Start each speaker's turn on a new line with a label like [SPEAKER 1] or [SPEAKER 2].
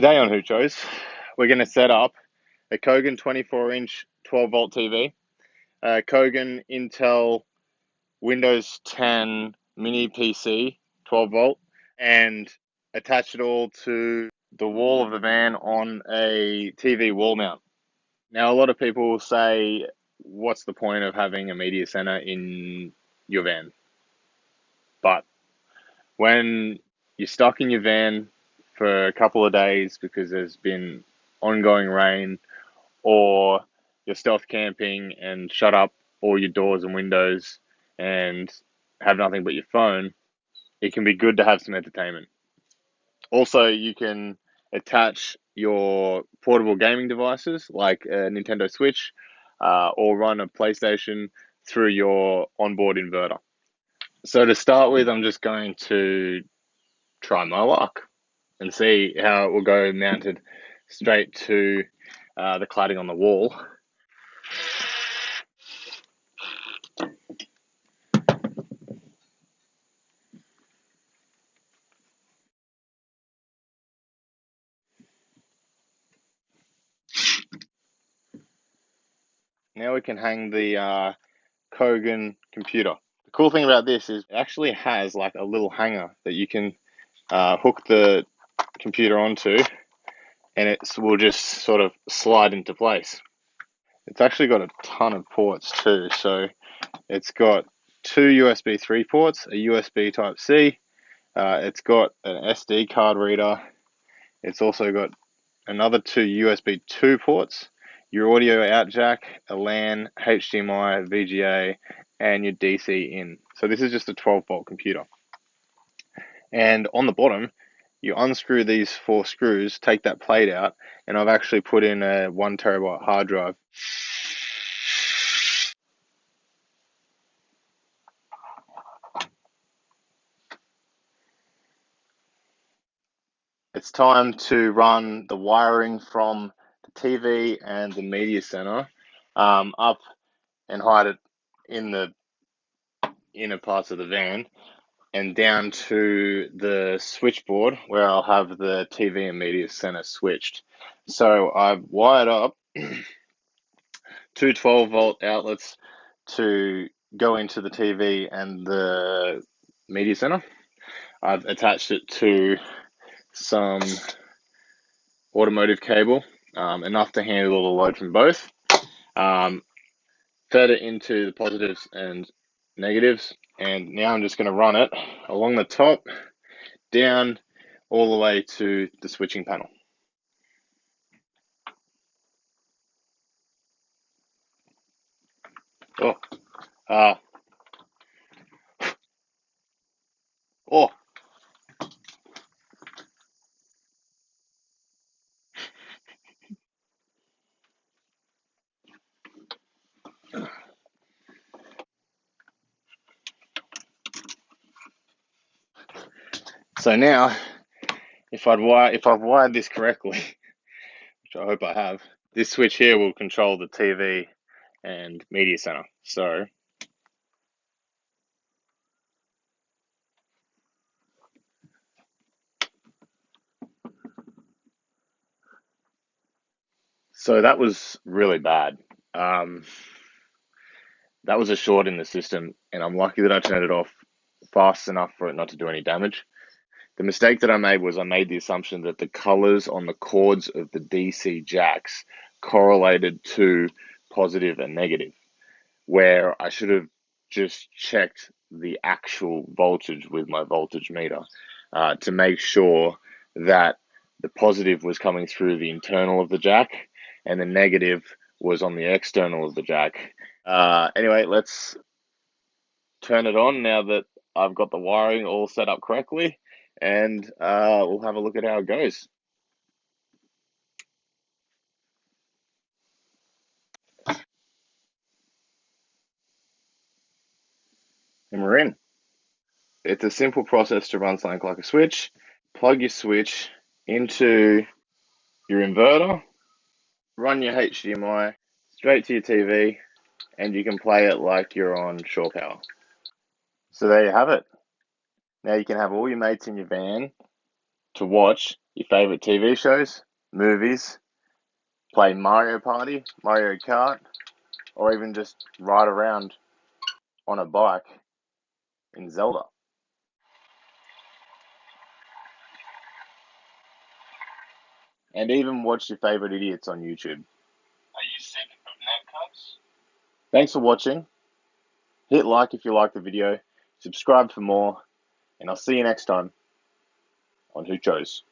[SPEAKER 1] Today on Hoochos, we're going to set up a Kogan 24-inch 12-volt TV, a Kogan Intel Windows 10 mini PC 12-volt, and attach it all to the wall of the van on a TV wall mount. Now, a lot of people will say, what's the point of having a media center in your van? But when you're stuck in your van for a couple of days because there's been ongoing rain, or you're stealth camping and shut up all your doors and windows and have nothing but your phone, it can be good to have some entertainment. Also, you can attach your portable gaming devices like a Nintendo Switch or run a PlayStation through your onboard inverter. So to start with, I'm just going to try my luck and see how it will go mounted straight to the cladding on the wall. Now we can hang the Kogan computer. The cool thing about this is it actually has like a little hanger that you can hook the computer onto, and it will just sort of slide into place. It's actually got a ton of ports too, so it's got two USB 3 ports, a USB Type-C, it's got an SD card reader, it's also got another two USB 2 ports, your audio out jack, a LAN, HDMI, VGA, and your DC in. So this is just a 12-volt computer. And on the bottom, you unscrew these 4 screws, take that plate out, and I've actually put in a 1 terabyte hard drive. It's time to run the wiring from the TV and the media center up and hide it in the inner parts of the van, and down to the switchboard where I'll have the TV and media center switched. So I've wired up two 12-volt outlets to go into the TV and the media center. I've attached it to some automotive cable, enough to handle all the load from both. Fed it into the positives and negatives, and now I'm just going to run it along the top, down all the way to the switching panel. Oh, oh. So now, if I've wired this correctly, which I hope I have, this switch here will control the TV and media center. So that was really bad. That was a short in the system, and I'm lucky that I turned it off fast enough for it not to do any damage. The mistake that I made was I made the assumption that the colors on the cords of the DC jacks correlated to positive and negative, where I should have just checked the actual voltage with my voltage meter to make sure that the positive was coming through the internal of the jack and the negative was on the external of the jack. Anyway, let's turn it on now that I've got the wiring all set up correctly, and we'll have a look at how it goes. And we're in. It's a simple process to run something like a switch. Plug your switch into your inverter, run your HDMI straight to your TV, and you can play it like you're on shore power. So there you have it. Now you can have all your mates in your van to watch your favorite TV shows, movies, play Mario Party, Mario Kart, or even just ride around on a bike in Zelda. And even watch your favorite idiots on YouTube. Are you sick of netcuts? Thanks for watching. Hit like if you like the video, subscribe for more, and I'll see you next time on Hoochos.